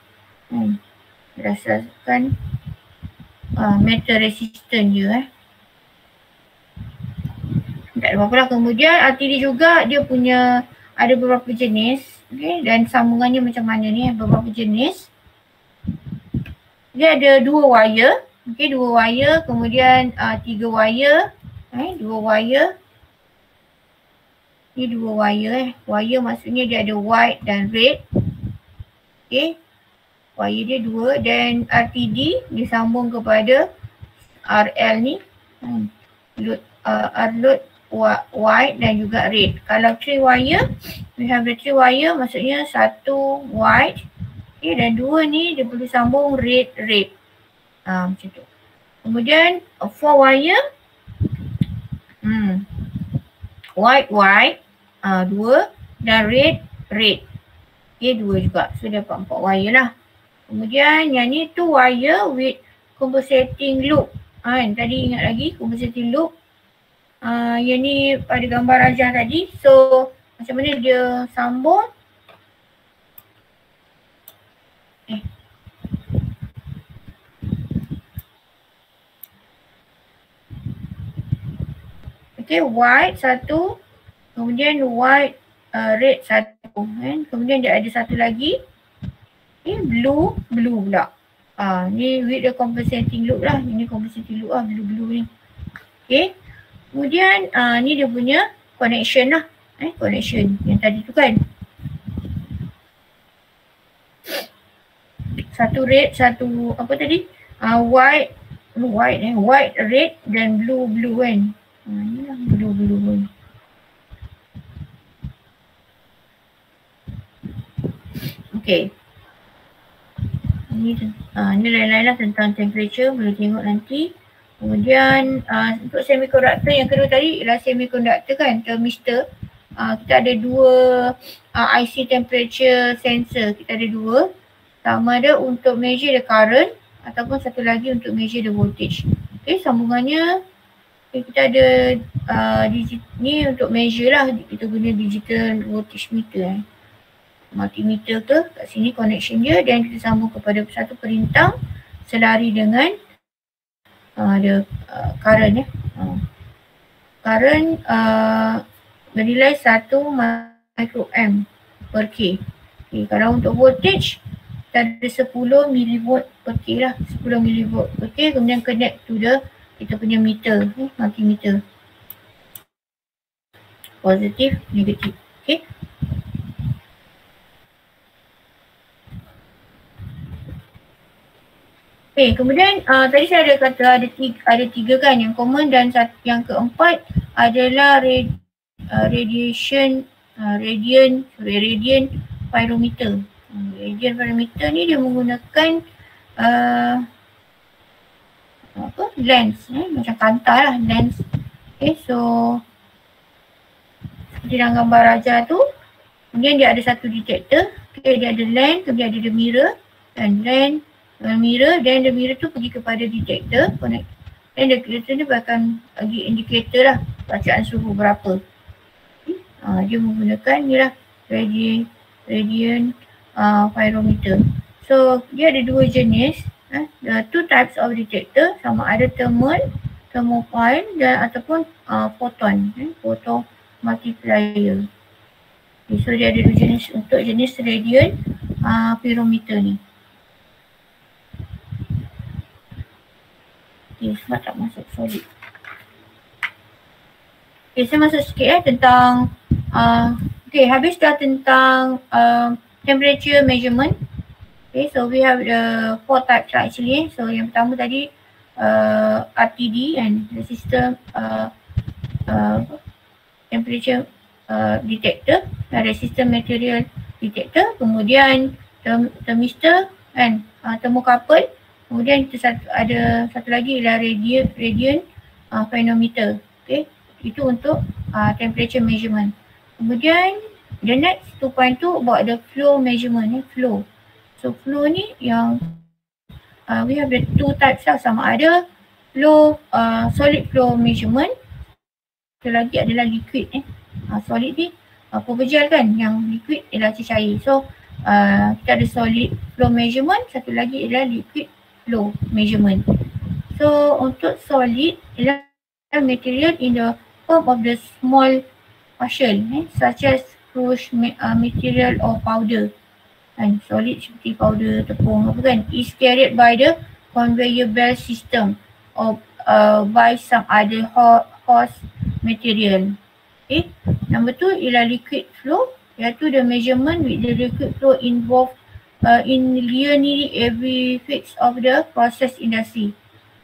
Berdasarkan metal resistant je tak ada apa-apa lah. Kemudian RTD juga dia punya ada beberapa jenis, okay, dan sambungannya macam mana ni, beberapa jenis. Dia ada 2 wire, okay, 2 wire, kemudian 3 wire, 2 wire. Ni 2 wire wire maksudnya dia ada white dan red, okay. Wire dia 2 dan RTD disambung kepada RL ni, load load white dan juga red. Kalau 3 wire, we have the 3 wire maksudnya 1 white, okay, dan 2 ni dia boleh sambung red. Macam tu. Kemudian 4 wire, white 2 dan red. Okay, 2 juga. So dapat 4 wire lah. Kemudian yang ni 2 wire with compensating loop. Tadi ingat lagi compensating loop. Yang ni pada gambar rajah tadi. So macam mana dia sambung? Okay, white 1, kemudian white red 1, kemudian dia ada satu lagi, okay, blue pula. Ni with the compensating loop lah. Ini compensating loop lah, blue ni. Okay. Kemudian ni dia punya connection lah. Connection yang tadi tu kan. Satu red, satu apa tadi? White, red dan blue kan. Ni lah blue kan. Okay. Ni lain-lain lah tentang temperature, boleh tengok nanti. Kemudian untuk semiconductor yang kedua tadi ialah semiconductor kan, thermistor. Kita ada 2 IC temperature sensor, kita ada 2. Sama ada untuk measure the current ataupun satu lagi untuk measure the voltage. Okay, sambungannya kita ada ni untuk measure lah, kita guna digital voltage meter multimeter ke kat sini connection dia, dan kita sambung kepada satu perintah selari dengan ada current current bernilai 1 microamp per K. Okay, kalau untuk voltage kita ada 10 millivolt per K lah, 10 millivolt per K, kemudian connect to the kita punya meter, multimeter. Positif, negatif. Okay. Okay, kemudian tadi saya ada kata ada tiga kan yang common, dan yang keempat adalah radiant pyrometer. Radiant pyrometer ni dia menggunakan lens, macam kantar lah, lens. Okay, so seperti dalam gambar raja tu, kemudian dia ada satu detector, okay, dia ada lens, kemudian ada the mirror, dan lens, mirror, dan the mirror tu pergi kepada detector, connect, dan detector ni akan bagi indikator lah bacaan suhu berapa. Okay. Dia menggunakan ni lah radiant pyrometer. So dia ada 2 jenis, the 2 types of detector, sama ada thermophile dan ataupun photon multiplier. Okay, so dia ada 2 jenis untuk jenis radiant pyrometer ni. Okay, sebab tak masuk solid. Okay, saya masuk sikit tentang okay, habis dah tentang temperature measurement. Okay, so we have the 4 types lah actually. So yang pertama tadi RTD and the system temperature detector, resistor material detector, kemudian thermistor and thermocouple, kemudian kita ada satu lagi ialah radiant pyrometer. Okay, itu untuk temperature measurement. Kemudian the next 2.2 about the flow measurement, flow. So flow ni yang we have the 2 types lah, sama ada flow solid flow measurement satu lagi adalah liquid. Solid ni proverbial kan, yang liquid ialah cair. So kita ada solid flow measurement, satu lagi adalah liquid flow measurement. So untuk solid ialah material in the form of the small partial, such as fluid material or powder. And solid seperti powder, tepung apa kan, is carried by the conveyor belt system or by some other host material. Okay. Number 2 ialah liquid flow, iaitu the measurement with the liquid flow involved in nearly every phase of the process industry.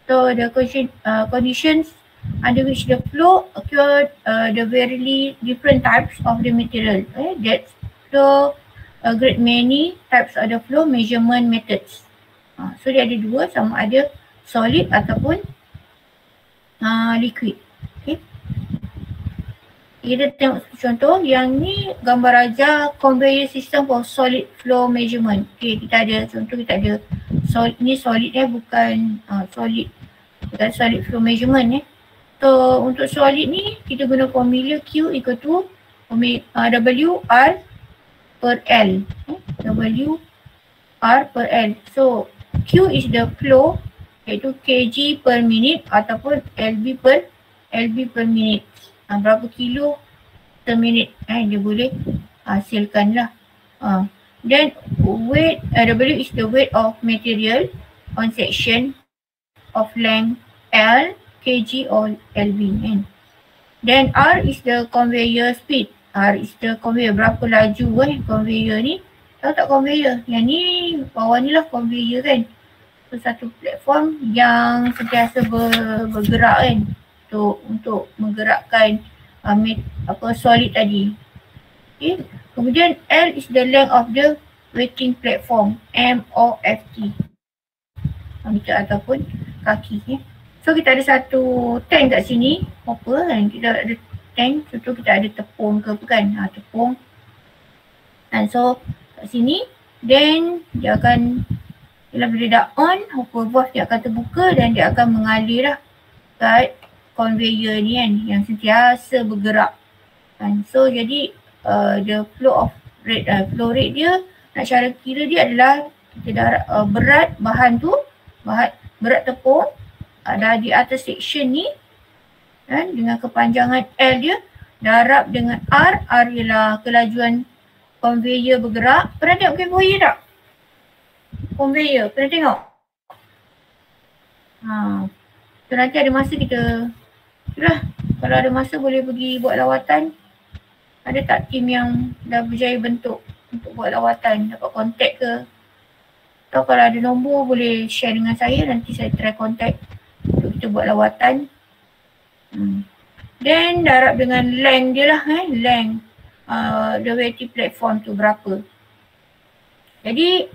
So the conditions under which the flow occurred, the very different types of the material. That flow a great many types of the flow measurement methods. So dia ada dua, sama ada solid ataupun liquid. Okay. Kita tengok contoh, yang ni gambar ajar conveyor system for solid flow measurement. Okay, kita ada contoh, kita ada solid, ni solid bukan solid, bukan solid flow measurement. So untuk solid ni kita guna formula Q equal to W R per L. W R per L. So Q is the flow, iaitu kg per minute ataupun LB per minute. Berapa kilo per minute dia boleh hasilkan lah. Then weight, W is the weight of material on section of length L, kg or LB. Then R is the conveyor speed. R is the conveyor, berapa laju conveyor ni. Tahu tak conveyor? Yang ni bawah ni lah conveyor kan. So satu platform yang sentiasa bergerak kan, untuk menggerakkan solid tadi. Okay. Kemudian L is the length of the waiting platform, M or FT. Meter ataupun kaki. So kita ada satu tank kat sini, hopper kan. Kita ada tank, contoh kita ada tepung ke apa kan, tepung. And so kat sini, then dia akan, bila dah on, hopper valve dia akan terbuka dan dia akan mengalir lah kat conveyor ni kan, yang sentiasa bergerak kan. So jadi the flow rate dia, nak cara kira dia adalah kita berat bahan tu, berat tepung ada di atas section ni kan, dengan kepanjangan L dia, darab dengan R. R ialah kelajuan conveyor bergerak. Pernah tengok conveyor tak? Conveyor, pernah tengok? So nanti ada masa kita, itulah, kalau ada masa boleh pergi buat lawatan. Ada tak tim yang dah berjaya bentuk untuk buat lawatan, dapat kontak ke? Atau kalau ada nombor boleh share dengan saya, nanti saya try kontak untuk kita buat lawatan. Then darab dengan length dia lah, length the waiting platform tu berapa. Jadi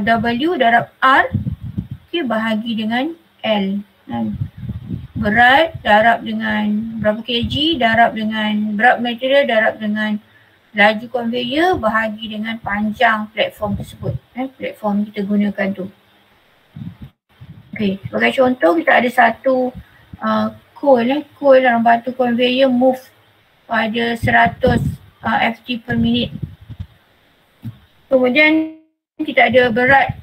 W darab R, okay, bahagi dengan L. Berat darab dengan berapa kg, darab dengan berat material, darab dengan laju conveyor, bahagi dengan panjang platform tersebut. Platform kita gunakan tu. Okay, sebagai contoh kita ada satu coil dalam batu conveyor move pada 100 FT per minute. Kemudian kita ada berat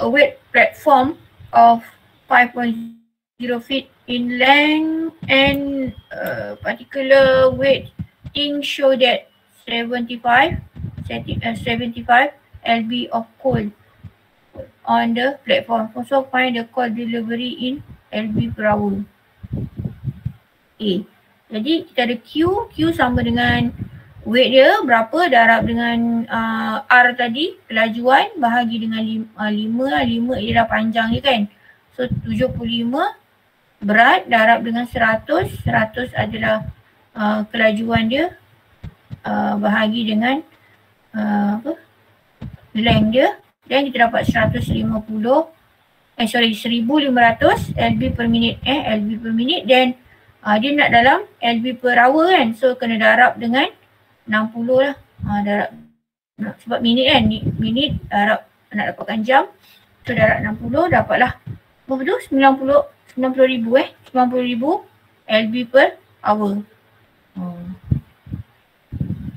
weight platform of 5.0 feet in length and particular weight show that 75 lb of coal on the platform. Also find the coal delivery in lb per hour. Okay. Jadi kita ada Q sama dengan weight dia berapa, darab dengan R tadi, kelajuan, bahagi dengan 5 ialah panjang dia kan. So 75 berat, darab dengan 100 adalah kelajuan dia, bahagi dengan length dia, dan kita dapat 1500 lb per minute, lb per minute, dan dia nak dalam lb per hour kan, so kena darab dengan 60 lah, darab sebab minit kan, minit darab nak dapatkan jam, so darab 60 dapatlah berapa tu, 90,000 lb per hour.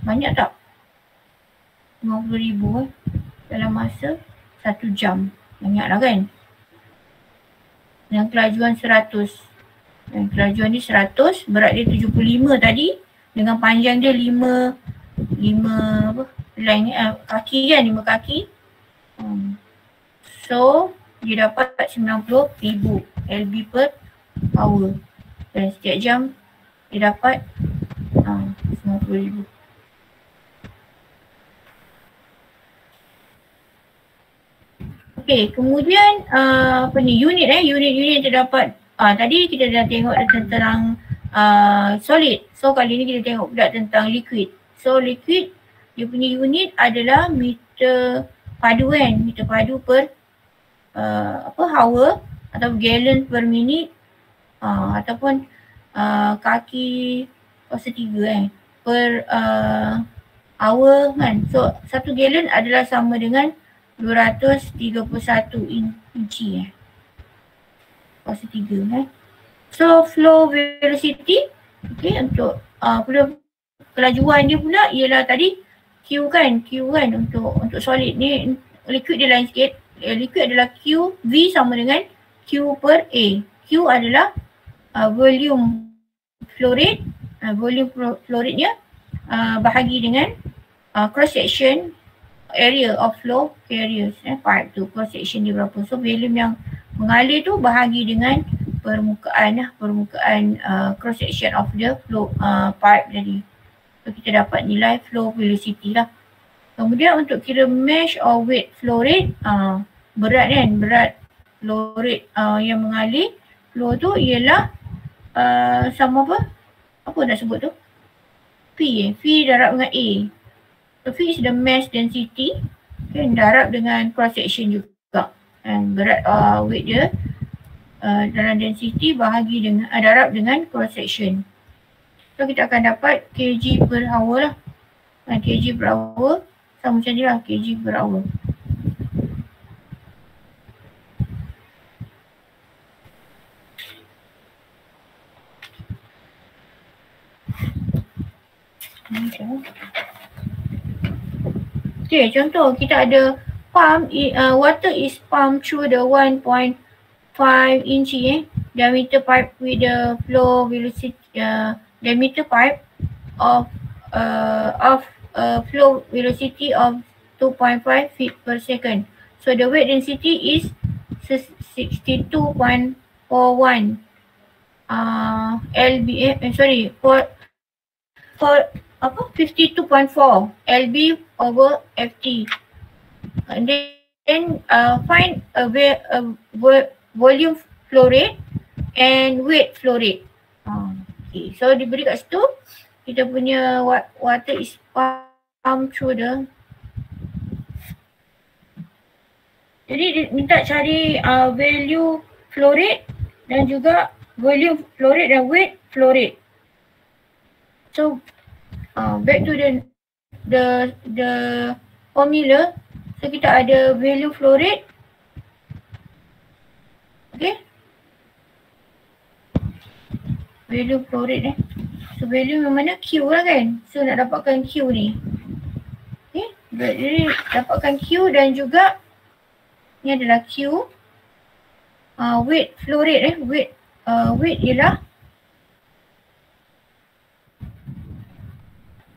Banyak tak? 50,000 dalam masa 1 jam. Banyak lah kan? Yang kelajuan 100. Yang kelajuan ni 100, berat dia 75 tadi. Dengan panjang dia 5 apa? Kaki kan, 5 kaki. So, dia dapat 90,000 lb per hour. Dan setiap jam dia dapat 90,000. Okey, kemudian apa ni, unit yang terdapat. Tadi kita dah tengok tentang solid. So kali ni kita tengok pula tentang liquid. So liquid, dia punya unit adalah meter padu kan, meter padu per hour atau gallon per minute, ataupun kaki kuasa 3 kan per hour kan. So 1 gallon adalah sama dengan 231 inci kuasa 3 kan. So flow velocity, okay, untuk kelajuan dia pula ialah tadi Q kan untuk solid ni. Liquid dia lain sikit. Liquid adalah Q, V sama dengan Q per A. Q adalah volume flow rate. Volume flow rate nya bahagi dengan cross section area of flow carriers, pipe tu, cross section dia berapa. So volume yang mengalir tu bahagi dengan permukaan cross section of the flow pipe tadi. So kita dapat nilai flow velocity lah. Kemudian untuk kira mass or weight flow rate, berat flow rate yang mengalir flow tu ialah sama apa nak sebut tu, V darab dengan A. So V is the mass density, okay, darab dengan cross section juga. Berat weight dia dalam density bahagi dengan darab dengan cross section. So kita akan dapat kg per hour lah. Kg per hour sama macam ni lah, kg per hour. Okay, contoh kita ada pump, water is pumped through the 1.5 inch diameter pipe with the flow velocity diameter pipe of flow velocity of 2.5 feet per second. So the weight density is 62.41 lb for 52.4 lb over ft. And then find a volume flow rate and weight flow rate. Okay, so diberi kat situ kita punya water is pumped through the. Jadi dia minta cari value flow rate dan juga volume flow rate dan weight flow rate. So back to the formula. So kita ada value flow rate. Okay. Value flow rate So value yang mana? Q lah kan. So nak dapatkan Q ni. Okay. Jadi dapatkan Q dan juga ni adalah Q. Weight flow rate weight ialah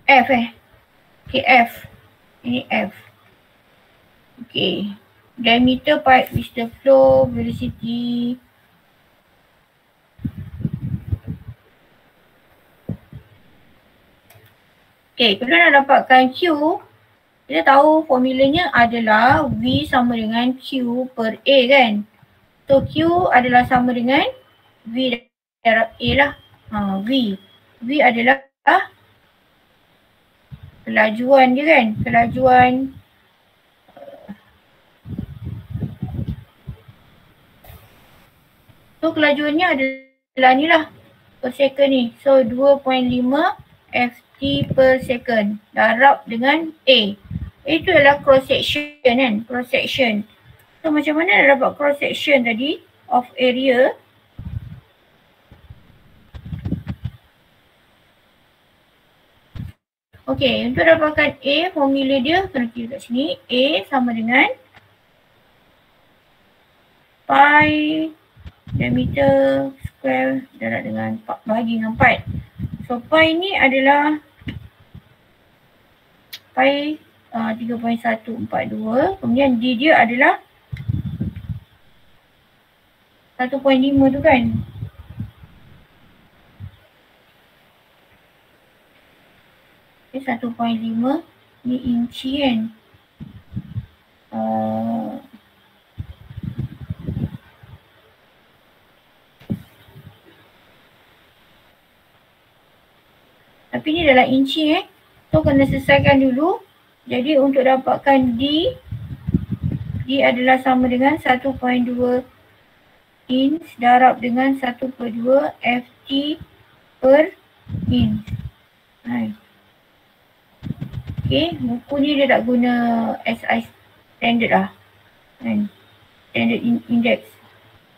F Okay, F. Ini F. Okay. Diameter pipe is the flow velocity. Okay, kalau nak dapatkan Q, kita tahu formulanya adalah V sama dengan Q per A kan. So Q adalah sama dengan V darab A lah. V adalah kelajuan dia kan. Kelajuan so kelajuannya adalah ni lah per second ni. So 2.5 ft per second darab dengan A. Itu adalah cross section kan. Cross section. So macam mana nak dapat cross section tadi of area? Okey, untuk dapatkan A, formula dia kena kira kat sini. A sama dengan pi diameter square darab dengan 4 bahagi dengan 4. So pi ni adalah pi 3.142. Kemudian D dia adalah 1.5 tu kan. Okay, 1.5 ni inci kan. Tapi ni dalam inci So kena selesaikan dulu. Jadi untuk dapatkan D adalah sama dengan 1.2 inch darab dengan 1/2 Ft per inch. Okay, buku ni dia tak guna SI standard lah. Standard index.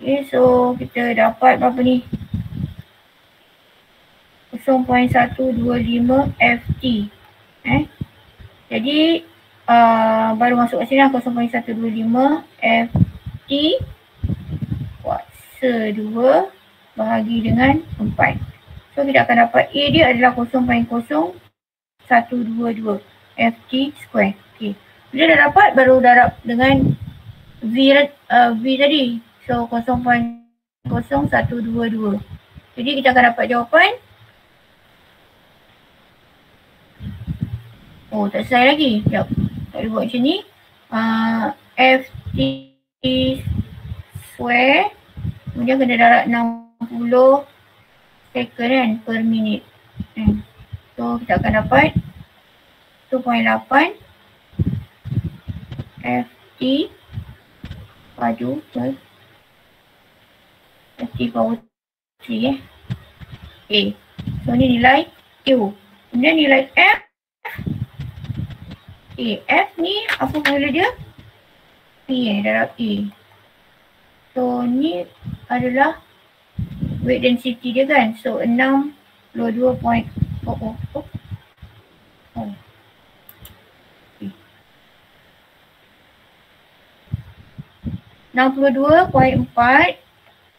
Okay, so kita dapat berapa ni? 0.125 Ft. Jadi baru masuk kat sini lah 0.125 Ft kuasa 2 bahagi dengan 4. So kita akan dapat A dia adalah 0.0122 Ft square. Okay. Bila dah dapat baru darab dengan V tadi. So 0.0122. Jadi kita akan dapat jawapan. Oh, tak selesai lagi. Sekejap. Tak boleh buat macam ni. Ft square. Kemudian kena darab 60 second kan per minit. So kita akan dapat 1.8 Ft padu per Ft power 3 Okay. So ni nilai Q. Kemudian nilai F. Okay. F ni apa formula dia? P darab A. So ni adalah weight density dia kan. So 62.00. Okay. 62.4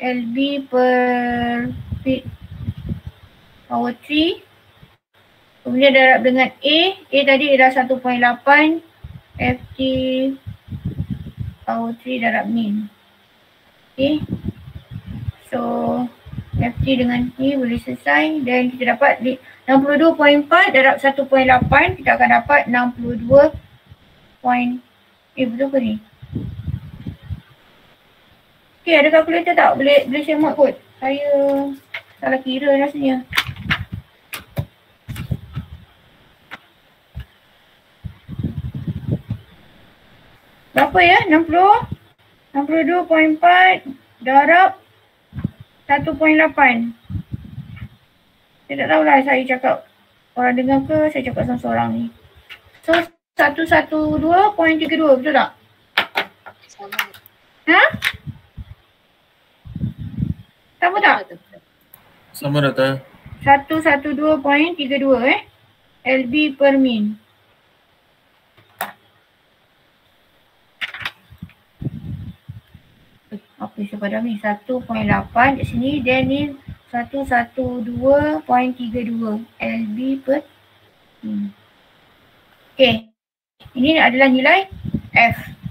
lb per feet power 3. Kemudian darab dengan A. A tadi adalah 1.8 Ft power 3 darab min. Okay. So Ft dengan ni boleh selesai. Dan kita dapat 62.4 darab 1.8. Kita akan dapat 62. Betul ke ni? Okay, ada kalkulator tak? Boleh semak kot. Saya salah kira rasanya. Berapa ya? 62.4 darab 1.8. Saya tak tahulah saya cakap orang dengar ke saya cakap seorang-seorang ni. So 112.32 betul tak? Sama. Ha? Sama tak? Sama doktor. 112.32 lb per min. Apa yang saya padam ni? 1.8 kat sini dan ni 112.32 lb per min. Okay. Ini adalah nilai F.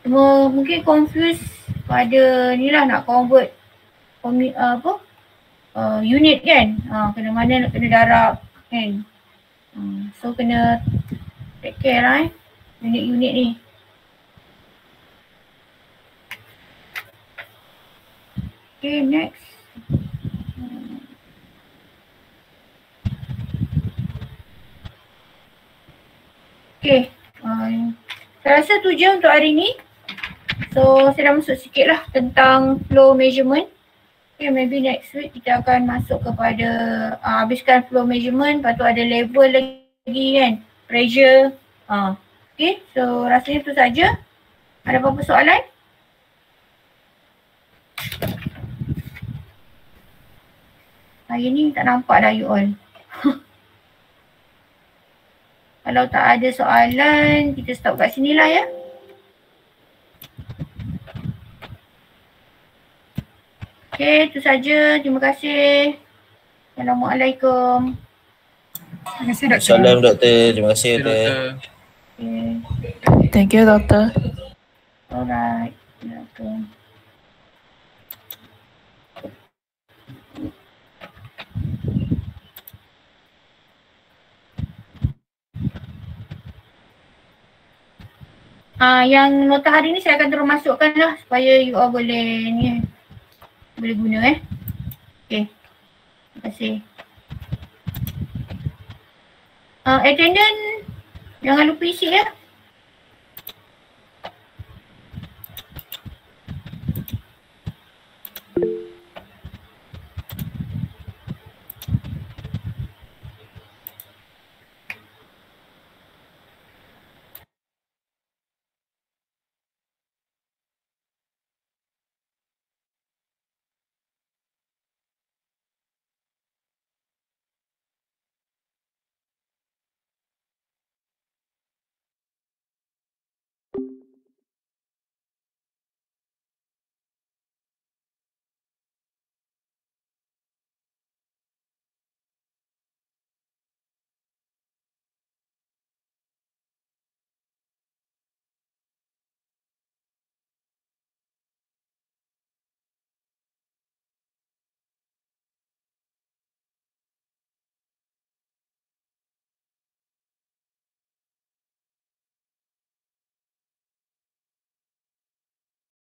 Cuma mungkin confuse pada ni lah nak convert unit kan. Kena mana nak kena darab kan. So kena take care lah unit-unit ni. Okay, next. Okay. Saya rasa tu je untuk hari ni. So saya dah masuk sikit lah tentang flow measurement. Okay, maybe next week kita akan masuk kepada habiskan flow measurement. Lepas tu ada level lagi kan. Pressure. Okay, so rasanya tu saja. Ada apa-apa soalan? Hari ni tak nampak dah you all. Kalau tak ada soalan, kita stop kat sini lah ya. Okay, itu saja. Terima kasih. Assalamualaikum. Terima kasih doktor. Salam doktor. Terima kasih doktor. Okay. Thank you, doktor. Alright. Okay. Yang nota hari ni saya akan terus masukkan lah supaya you all boleh ni boleh guna Okay. Terima kasih. Attendant jangan lupa isi ya.